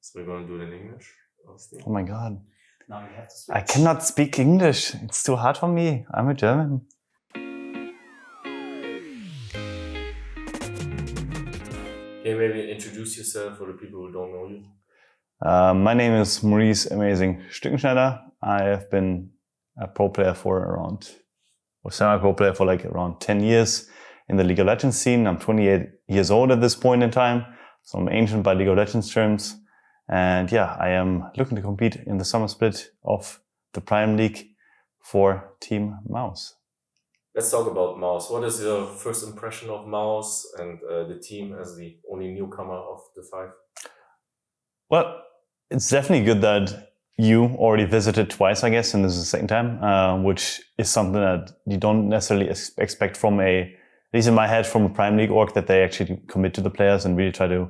So we're going to do it in English, obviously. Oh my God. Now you have to switch. I cannot speak English. It's too hard for me. I'm a German. Can you maybe introduce yourself for the people who don't know you? My name is Maurice Amazing Stückenschneider. I have been a pro player semi-pro player for like around 10 years in the League of Legends scene. I'm 28 years old at this point in time, so I'm ancient by League of Legends terms. And yeah, I am looking to compete in the summer split of the Prime League for Team MOUZ. Let's talk about MOUZ. What is your first impression of MOUZ and the team as the only newcomer of the 5? Well, it's definitely good that you already visited twice, I guess, and this is the second time, which is something that you don't necessarily expect from at least in my head, from a Prime League org, that they actually commit to the players and really try to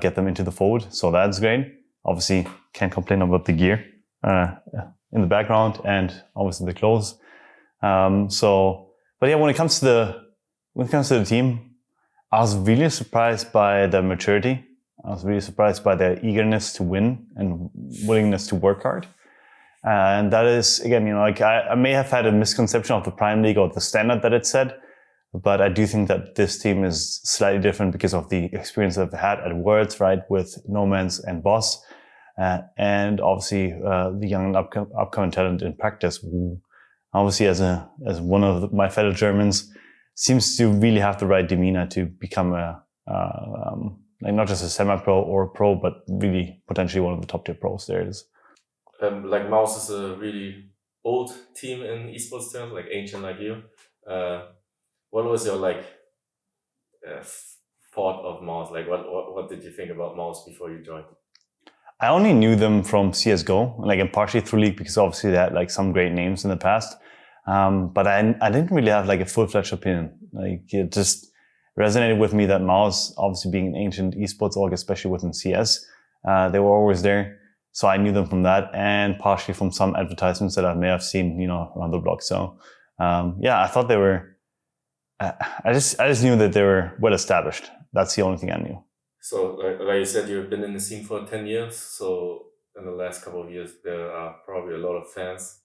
get them into the fold. So that's great. Obviously, can't complain about the gear in the background and obviously the clothes. But yeah, when it comes to the team, I was really surprised by their maturity. I was really surprised by their eagerness to win and willingness to work hard. And that is, again, like I may have had a misconception of the Prime League or the standard that it set, but I do think that this team is slightly different because of the experience that they've had at Worlds, right, with Noman's and Boss, and obviously the young and upcoming talent in practice, who obviously as one of my fellow Germans seems to really have the right demeanor to become like not just a semi-pro or a pro, but really potentially one of the top tier pros there is. Like MOUZ is a really old team in esports terms, like ancient like you. What was your thought of MOUZ? Like what did you think about MOUZ before you joined? I only knew them from CSGO, like and partially through League, because obviously they had like some great names in the past. But I didn't really have like a full-fledged opinion. Like it just resonated with me that MOUZ, obviously being an ancient esports org, especially within CS, they were always there. So I knew them from that, and partially from some advertisements that I may have seen, around the block. So yeah, I thought they were. I just knew that they were well established. That's the only thing I knew. So, like you said, you've been in the scene for 10 years. So, in the last couple of years, there are probably a lot of fans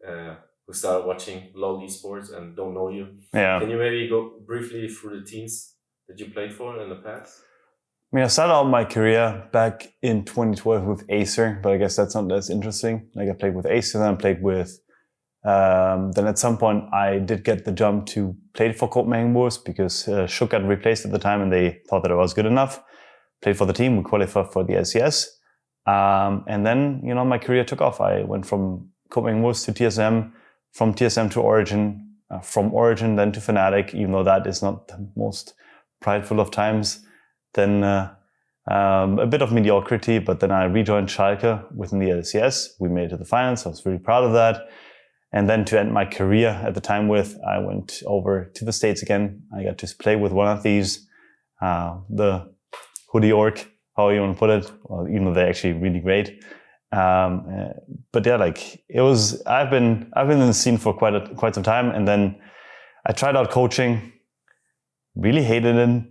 who started watching LoL esports and don't know you. Yeah. Can you maybe go briefly through the teams that you played for in the past? I mean, I started out my career back in 2012 with Acer, but I guess that's not as interesting. Like I played with Acer, then I played with. Then at some point I did get the jump to play for Copenhagen MOUZ because Shook got replaced at the time and they thought that I was good enough. Played for the team, we qualified for the LCS. And then, my career took off. I went from Copenhagen MOUZ to TSM, from TSM to Origin, from Origin then to Fnatic, even though that is not the most prideful of times. Then a bit of mediocrity, but then I rejoined Schalke within the LCS. We made it to the finals. I was really proud of that. And then to end my career at the time I went over to the States again. I got to play with one of these, the hoodie org, how you want to put it. Well, even though they're actually really great. But yeah, like it was, I've been in the scene for quite some time. And then I tried out coaching, really hated it.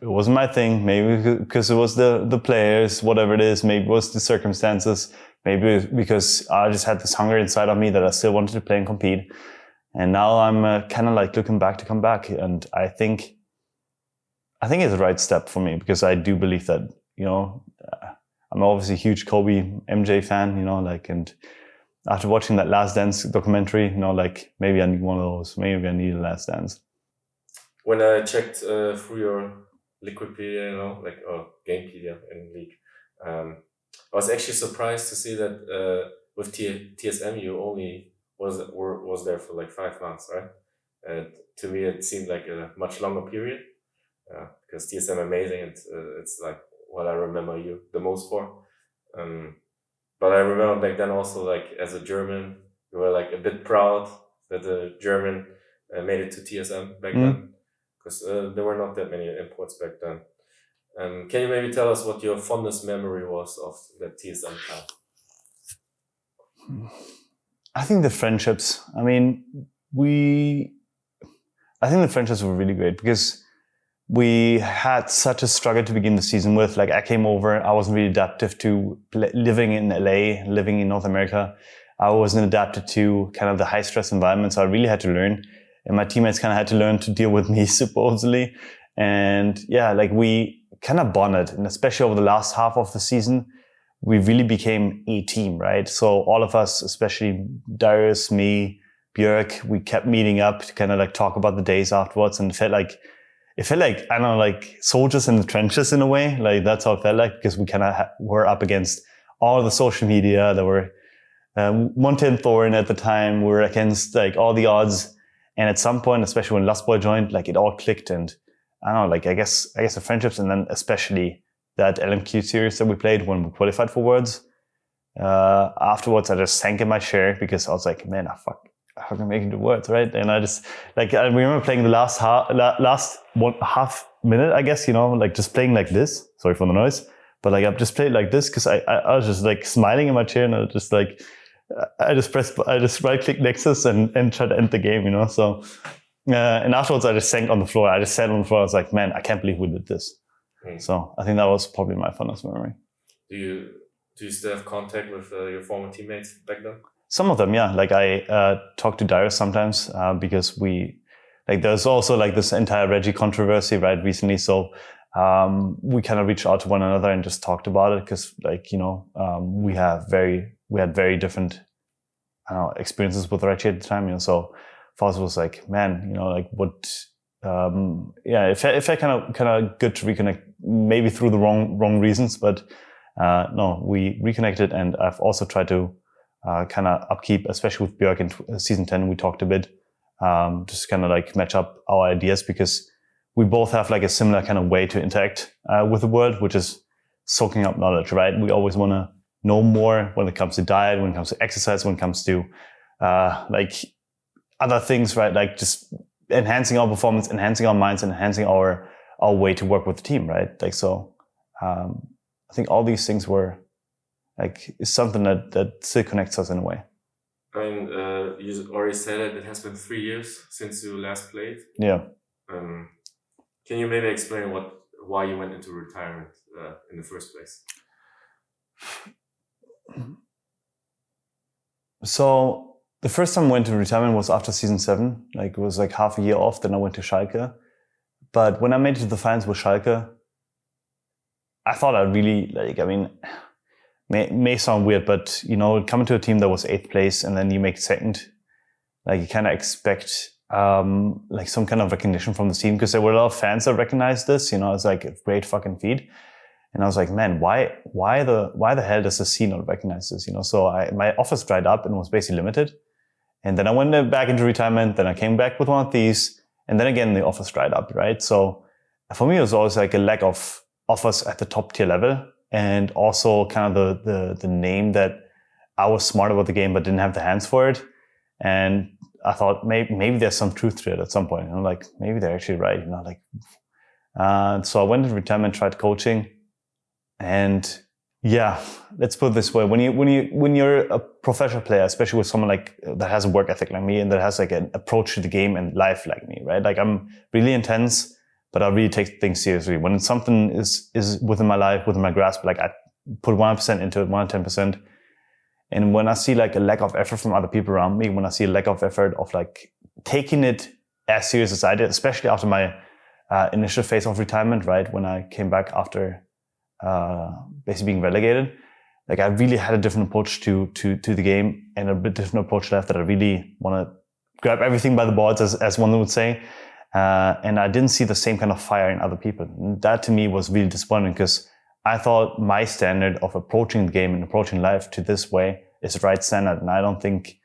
It wasn't my thing, maybe because it was the players, whatever it is, maybe it was the circumstances, maybe because I just had this hunger inside of me that I still wanted to play and compete. And now I'm kind of like looking back to come back. And I think it's the right step for me because I do believe that, I'm obviously a huge Kobe MJ fan, and after watching that Last Dance documentary, maybe I need one of those, maybe I need a Last Dance. When I checked through your Liquipedia, or Gamepedia in League, I was actually surprised to see that with TSM you only was there for like 5 months, right? And to me it seemed like a much longer period because TSM amazing and it's like what I remember you the most for. But I remember back then also like as a German, you were like a bit proud that a German made it to TSM back then. Because there were not that many imports back then. Can you maybe tell us what your fondest memory was of that TSM time? I think the friendships. I think the friendships were really great because we had such a struggle to begin the season with. Like I came over, I wasn't really adaptive to living in LA, living in North America. I wasn't adapted to kind of the high stress environment. So I really had to learn, and my teammates kind of had to learn to deal with me supposedly. And yeah, like we kind of bonded, and especially over the last half of the season, we really became a team, right? So all of us, especially Darius, me, Björk, we kept meeting up to kind of like talk about the days afterwards, and it felt like, I don't know, like soldiers in the trenches in a way. Like that's how it felt like, because we kind of were up against all the social media. There were Monte and Thorin at the time. We were against like all the odds. And at some point, especially when Last Boy joined, like it all clicked. And I don't know, like I guess the friendships, and then especially that LMQ series that we played when we qualified for Worlds. Afterwards, I just sank in my chair because I was like, man, how can I make it to Worlds, right? And I just, like, I remember playing the last half minute, I guess, like just playing like this. Sorry for the noise. But like I've just played like this because I was just like smiling in my chair, and I just right click Nexus and try to end the game, So, and afterwards I just sank on the floor. I just sat on the floor. I was like, man, I can't believe we did this. So I think that was probably my funnest memory. Do you still have contact with your former teammates back then? Some of them, yeah. Like I talk to Darius sometimes because there's also like this entire Reggie controversy, right, recently. So we kind of reached out to one another and just talked about it because, we had very different experiences with Reggie at the time. So for us it was like, man, it felt kind of good to reconnect, maybe through the wrong reasons, but no, we reconnected, and I've also tried to kind of upkeep, especially with Björk in season 10, we talked a bit, just kind of like match up our ideas, because we both have like a similar kind of way to interact with the world, which is soaking up knowledge, right? We always want to know more when it comes to diet, when it comes to exercise, when it comes to like other things, right? Like just enhancing our performance, enhancing our minds, enhancing our way to work with the team, right? Like, so I think all these things were like, is something that still connects us in a way. I mean, you already said it has been 3 years since you last played. Yeah. Can you maybe explain why you went into retirement in the first place? So the first time I went to retirement was after season 7. Like it was like half a year off. Then I went to Schalke. But when I made it to the finals with Schalke, I thought I really, like, I mean, may sound weird, but coming to a team that was 8th place and then you make 2nd, like you kind of expect like some kind of recognition from the team, because there were a lot of fans that recognized this. It's like a great fucking feat. And I was like, man, why the hell does the scene not recognize this? So my offers dried up and was basically limited. And then I went back into retirement. Then I came back with one of these, and then again the offers dried up, right? So for me, it was always like a lack of offers at the top tier level, and also kind of the name that I was smart about the game but didn't have the hands for it. And I thought maybe there's some truth to it at some point. Like maybe they're actually right. So I went into retirement, tried coaching. And yeah, let's put it this way: when you're a professional player, especially with someone like that has a work ethic like me and that has like an approach to the game and life like me, right? Like I'm really intense, but I really take things seriously. When something is within my life, within my grasp, like I put 100% into it, 110%. And when I see like a lack of effort from other people around me, when I see a lack of effort of like taking it as serious as I did, especially after my initial phase of retirement, right? When I came back after basically being relegated, like I really had a different approach to the game, and a bit different approach left, that I really want to grab everything by the balls, as one would say. And I didn't see the same kind of fire in other people. And that to me was really disappointing, because I thought my standard of approaching the game and approaching life to this way is the right standard. And I don't think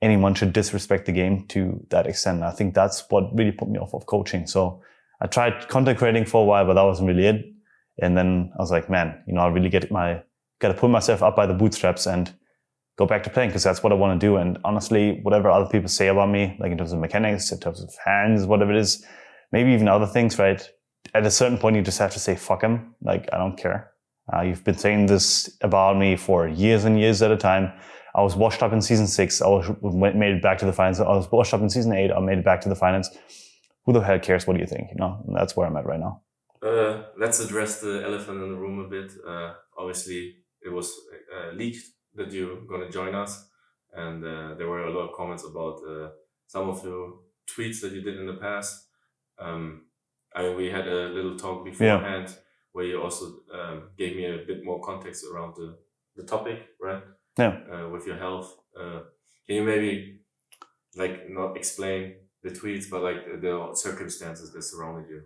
anyone should disrespect the game to that extent. I think that's what really put me off of coaching. So I tried content creating for a while, but that wasn't really it. And then I was like, man, I really got to pull myself up by the bootstraps and go back to playing, because that's what I want to do. And honestly, whatever other people say about me, like in terms of mechanics, in terms of hands, whatever it is, maybe even other things, right? At a certain point, you just have to say, fuck him. Like, I don't care. You've been saying this about me for years and years at a time. I was washed up in season 6. Made it back to the finals. I was washed up in season 8. I made it back to the finals. who the hell cares? What do you think? And that's where I'm at right now. Let's address the elephant in the room a bit. Obviously, it was leaked that you're going to join us, and there were a lot of comments about some of your tweets that you did in the past. We had a little talk beforehand where you also gave me a bit more context around the topic, right? Yeah. With your health. Can you maybe not explain the tweets, but the circumstances that surrounded you?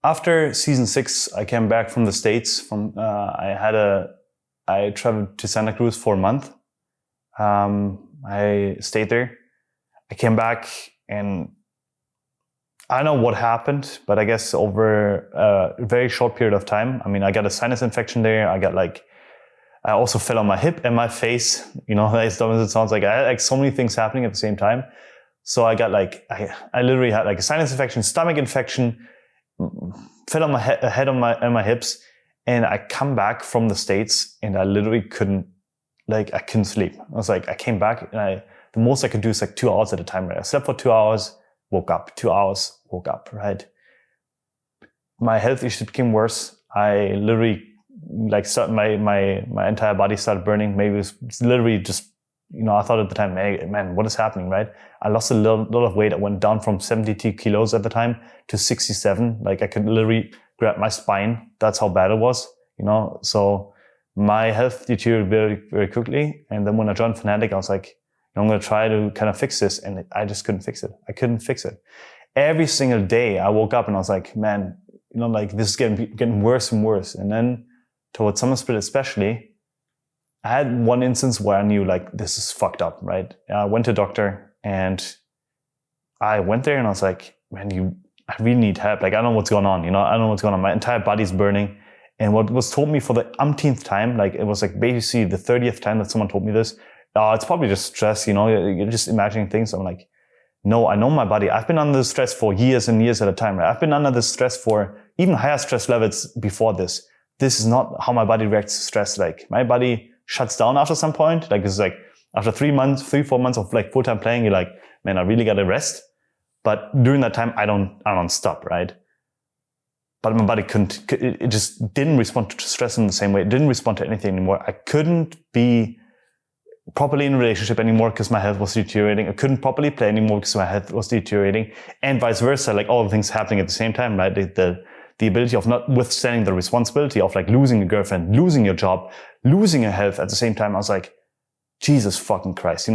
After season 6, I came back from the States. I traveled to Santa Cruz for a month. I stayed there. I came back, and I don't know what happened, but I guess over a very short period of time, I got a sinus infection there. I also fell on my hip and my face, as dumb as it sounds. I had so many things happening at the same time. So I got I literally had a sinus infection, stomach infection, fell on my head and my hips, and I come back from the States and I literally couldn't sleep. I came back and the most I could do is 2 hours at a time, right? I slept for 2 hours, woke up, 2 hours, woke up, right? My health issues became worse. I literally my entire body started burning. Maybe it was literally just, I thought at the time, man, what is happening, right? I lost a lot of weight. I went down from 72 kilos at the time to 67. I could literally grab my spine. That's how bad it was, So my health deteriorated very, very quickly. And then when I joined Fnatic, I was like, I'm going to try to kind of fix this. And I just couldn't fix it. I couldn't fix it. Every single day I woke up and I was like, man, this is getting worse and worse. And then towards Summer Split especially, I had one instance where I knew this is fucked up, right? I went to a doctor and I went there and I was like, man, I really need help. I don't know what's going on, I don't know what's going on. My entire body's burning. And what was told me for the umpteenth time, it was basically the 30th time that someone told me this, it's probably just stress, you're just imagining things. I'm like, no, I know my body. I've been under stress for years and years at a time, right? I've been under this stress for even higher stress levels before this. This is not how my body reacts to stress. My body shuts down after some point. It's after 3 months, 4 months of full-time playing, you're like, man, I really got to rest. But during that time, I don't stop, right? But my body it just didn't respond to stress in the same way. It didn't respond to anything anymore. I couldn't be properly in a relationship anymore because my health was deteriorating. I couldn't properly play anymore because my health was deteriorating, and vice versa. All the things happening at the same time, right? The ability of not withstanding the responsibility of losing a girlfriend, losing your job, losing your health at the same time. I was like, Jesus fucking Christ.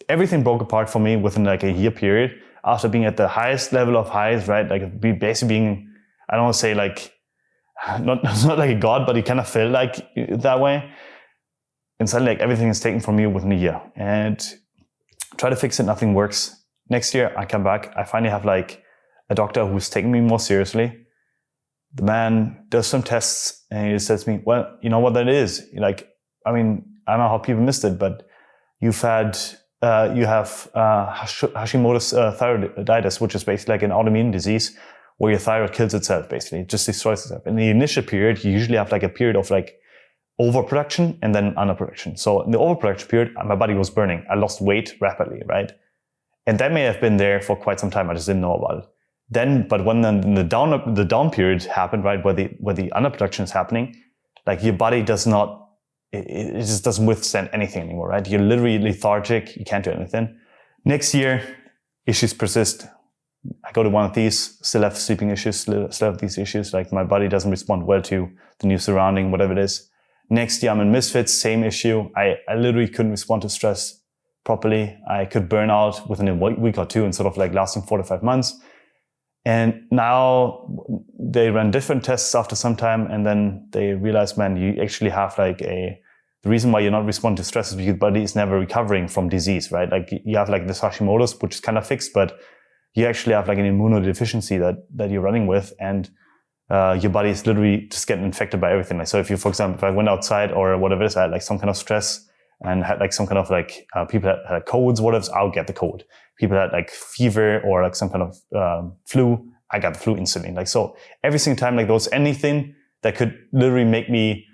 Everything broke apart for me within a year period after being at the highest level of highs, right? Basically being, I don't want to say not like a god, but it kind of felt like that way. And suddenly everything is taken from you within a year, and try to fix it. Nothing works. Next year I come back. I finally have a doctor who's taking me more seriously. The man does some tests and he says to me, well, you know what that is? I don't know how people missed it, but you have Hashimoto's thyroiditis, which is basically an autoimmune disease where your thyroid kills itself, basically. It just destroys itself. In the initial period, you usually have a period of overproduction and then underproduction. So in the overproduction period, my body was burning. I lost weight rapidly, right? And that may have been there for quite some time. I just didn't know about it. But when the down period happened, right, where the underproduction is happening, your body does not, it just doesn't withstand anything anymore, right? You're literally lethargic. You can't do anything. Next year, issues persist. I go to one of these, still have sleeping issues, still have these issues. My body doesn't respond well to the new surrounding, whatever it is. Next year, I'm in Misfits, same issue. I literally couldn't respond to stress properly. I could burn out within a week or two instead of lasting 4 to 5 months. And now they ran different tests after some time, and then they realized, man, you actually have the reason why you're not responding to stress is because your body is never recovering from disease, right? You have this Hashimoto's, which is kind of fixed, but you actually have an immunodeficiency that you're running with, and your body is literally just getting infected by everything. So if you, for example, if I went outside or whatever it is, I had some kind of stress and had some kind of people that had colds, whatever, I'll get the cold. People that had fever or some kind of flu, I got the flu instantly. So every single time there was anything that could literally make me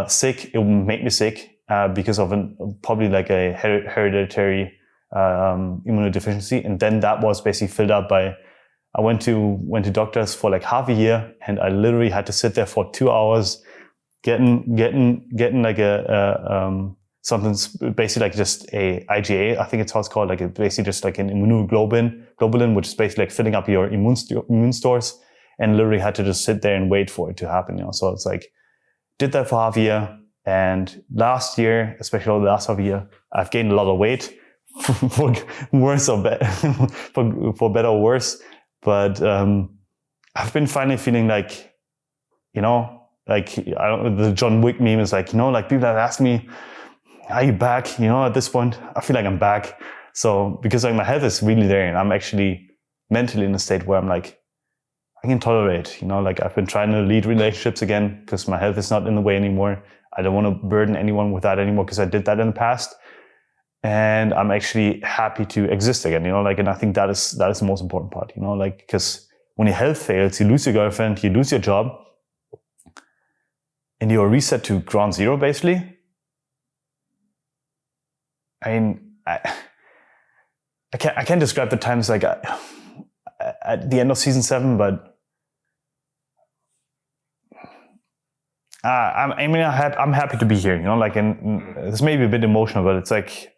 sick, it would make me sick because of probably a hereditary immunodeficiency, and then that was basically filled up by. I went to doctors for like half a year, and I literally had to sit there for 2 hours, getting like something basically like just a IgA, I think it's how it's called, like basically just like an immunoglobulin, which is basically like filling up your immune stores, and literally had to just sit there and wait for it to happen. So it's like did that for half a year, and last year, especially the last half a year, I've gained a lot of weight, for worse or better, for better or worse. But I've been finally feeling like, like the John Wick meme is like, like people have asked me, are you back? At this point, I feel like I'm back. So because like my health is really there, and I'm actually mentally in a state where I'm like, I can tolerate, like I've been trying to lead relationships again because my health is not in the way anymore. I don't want to burden anyone with that anymore because I did that in the past. And I'm actually happy to exist again, and I think that is the most important part, because when your health fails, you lose your girlfriend, you lose your job, and you're reset to ground zero, basically. I mean, I can't describe the times like at the end of season 7, but I'm happy to be here, and this may be a bit emotional, but it's like,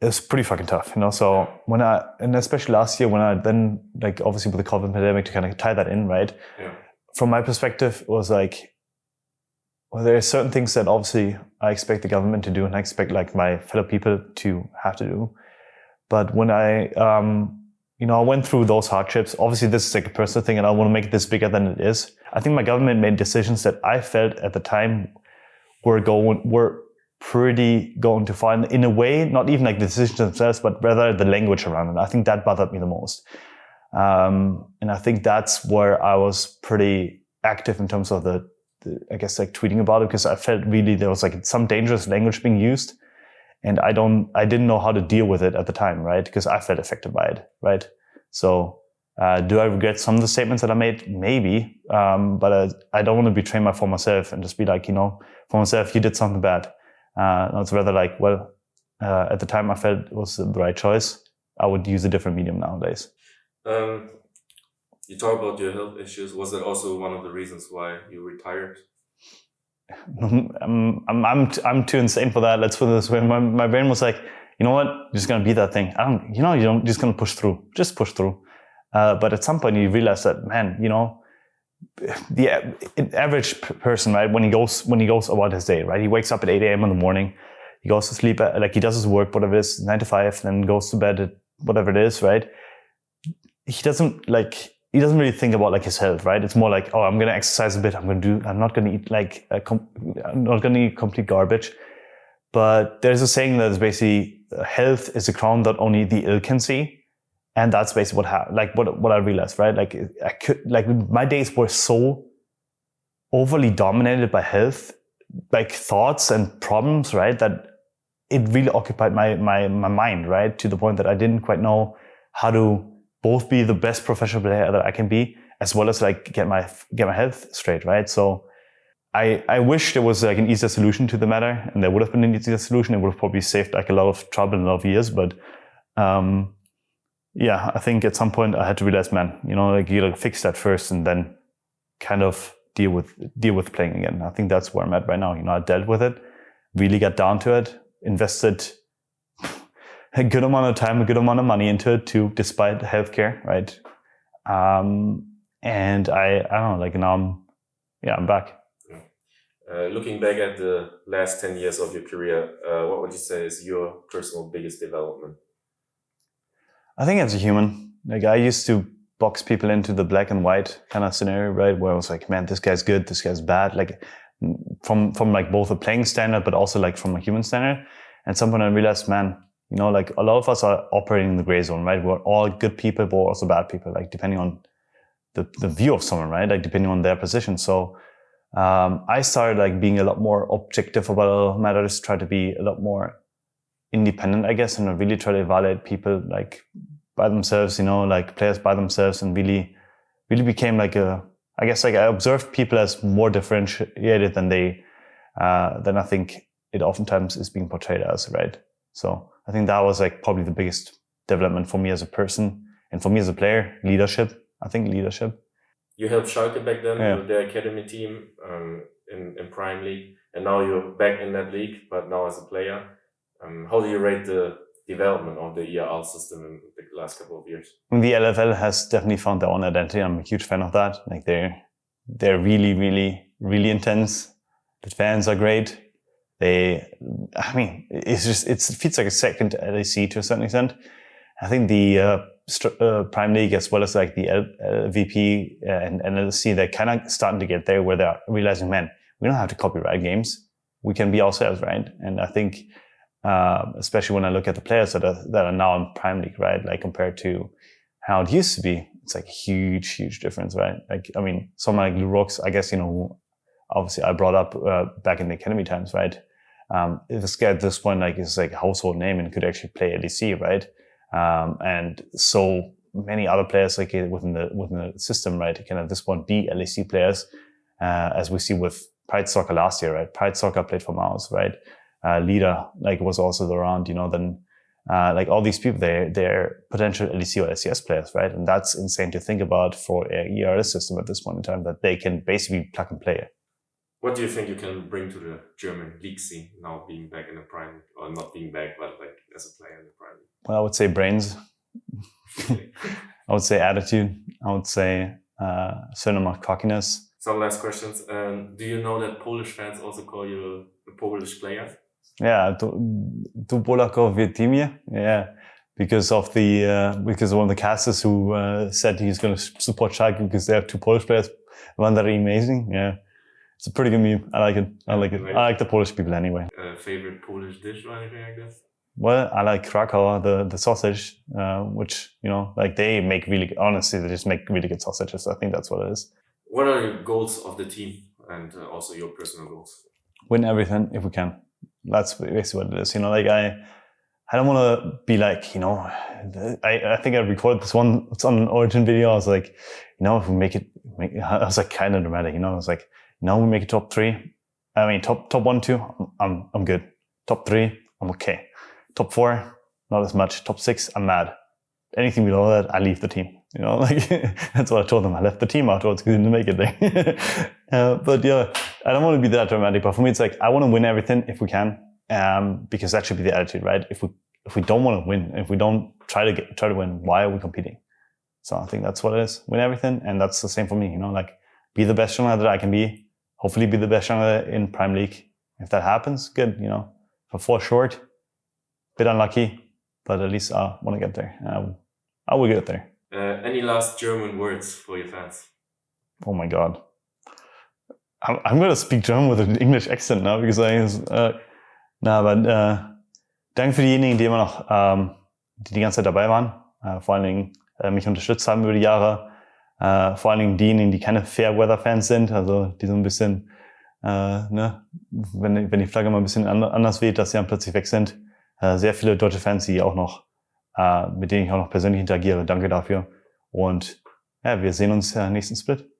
it's pretty fucking tough, So and especially last year when I then, like obviously with the COVID pandemic, to kind of tie that in, right? Yeah. From my perspective, it was like, well, there are certain things that obviously I expect the government to do, and I expect like my fellow people to have to do. But when I went through those hardships, obviously this is like a personal thing, and I want to make this bigger than it is. I think my government made decisions that I felt at the time were pretty going to find, in a way, not even like the decisions themselves, but rather the language around it. I think that bothered me the most. And I think that's where I was pretty active in terms of the I guess like tweeting about it, because I felt really there was like some dangerous language being used, and I didn't know how to deal with it at the time, right? Because I felt affected by it, right? So do I regret some of the statements that I made? Maybe, but I don't want to betray my former self and just be like, former self, you did something bad. It's rather like, well, at the time I felt it was the right choice. I would use a different medium nowadays. You talk about your health issues. Was that also one of the reasons why you retired? I'm too insane for that. Let's put it this way. My brain was like, you know what? You're just gonna be that thing. You're just gonna push through. Just push through. But at some point you realize that, man, the average person, right? When he goes about his day, right? He wakes up at 8 a.m. in the morning. He goes to sleep at, like he does his work, whatever it is, 9 to 5, then goes to bed at whatever it is, right? He doesn't really think about like his health, right? It's more like, oh, I'm gonna exercise a bit. I'm not gonna eat like I'm not gonna eat complete garbage. But there's a saying that is basically health is a crown that only the ill can see. And that's basically what I realized, right? Like my days were so overly dominated by health, like thoughts and problems, right? That it really occupied my mind, right? To the point that I didn't quite know how to both be the best professional player that I can be, as well as like get my health straight, right? So I wish there was like an easier solution to the matter, and there would have been an easier solution. It would have probably saved like a lot of trouble and a lot of years, but yeah, I think at some point I had to realize, man, like you like fix that first and then kind of deal with playing again. I think that's where I'm at right now. I dealt with it, really got down to it, invested a good amount of time, a good amount of money into it too, despite healthcare, right? And I don't know, like now I'm back. Looking back at the last 10 years of your career, what would you say is your personal biggest development? I think as a human, like I used to box people into the black and white kind of scenario, right? Where I was like, man, this guy's good, this guy's bad, like from like both a playing standard, but also like from a human standard. And someone I realized, man, like a lot of us are operating in the gray zone, right? We're all good people, but we're also bad people, like depending on the view of someone, right? Like depending on their position. So I started like being a lot more objective about matters, try to be a lot more independent, I guess, and I really try to evaluate people like by themselves, like players by themselves, and really became like I guess like I observed people as more differentiated than I think it oftentimes is being portrayed as, right? So I think that was like probably the biggest development for me as a person and for me as a player. Leadership. I think leadership. You helped Schalke back then Yeah. with their academy team in Prime League, and now you're back in that league, but now as a player. How do you rate the development of the ERL system in the last couple of years? The LFL has definitely found their own identity. I'm a huge fan of that. Like they're really, really, really intense. The fans are great. It feels like a second LEC to a certain extent. I think the Prime League as well as like the LVP and LEC, they're kind of starting to get there where they're realizing, man, we don't have to copyright games. We can be ourselves, right? And I think, especially when I look at the players that are now in Prime League, right? Like compared to how it used to be, it's like a huge, huge difference, right? Like, I mean, someone like Lurox, I guess, obviously I brought up back in the academy times, right? This guy at this point, like, is like a household name and could actually play LEC, right? And so many other players like within the system, right, can at this point be LEC players, as we see with Pride Soccer last year, right? Pride Soccer played for MOUZ, right? Leader, like, was also around, then like all these people, they're potential LEC or LCS players, right? And that's insane to think about for an ERS system at this point in time, that they can basically plug and play. What do you think you can bring to the German league scene now, being back in the Prime, or not being back, but like as a player in the Prime? Well, I would say brains. I would say attitude. I would say a certain amount of cockiness. Some last questions. Do you know that Polish fans also call you a Polish player? Yeah, tu Polako w teamie. Yeah, because of one of the casters who said he's going to support Schalke because they have two Polish players. One that are amazing. Yeah. It's a pretty good meme. I like it. I like the Polish people anyway. Favorite Polish dish or anything like that? Well, I like Krakow, the sausage, which, like they make honestly, they just make really good sausages. I think that's what it is. What are your goals of the team and also your personal goals? Win everything if we can. That's basically what it is. Like I don't want to be like, I think I recorded this one, it's on an Origin video. I was like, if we make it, I was like kind of dramatic, I was like, we make it top 3. I mean, top 1, 2, I'm good. Top 3, I'm okay. Top 4, not as much. Top 6, I'm mad. Anything below that, I leave the team. Like that's what I told them. I left the team afterwards because I didn't make it there. But yeah, I don't want to be that dramatic. But for me, it's like I want to win everything if we can, because that should be the attitude, right? If we don't want to win, if we don't try to win, why are we competing? So I think that's what it is. Win everything, and that's the same for me. Like be the best jungler that I can be. Hopefully be the best jungler in Prime League. If that happens, good, If I fall short, bit unlucky, but at least I want to get there. I will get there. Any last German words for your fans? Oh my God. I'm going to speak German with an English accent now, because danke für diejenigen, die immer noch die ganze Zeit dabei waren, vor allen Dingen mich unterstützt haben über die Jahre. Vor allen Dingen diejenigen, die keine Fairweather-Fans sind, also die so ein bisschen, wenn die Flagge mal ein bisschen anders weht, dass sie dann plötzlich weg sind. Sehr viele deutsche Fans, die auch noch, mit denen ich auch noch persönlich interagiere. Danke dafür. Und ja, wir sehen uns nächsten Split.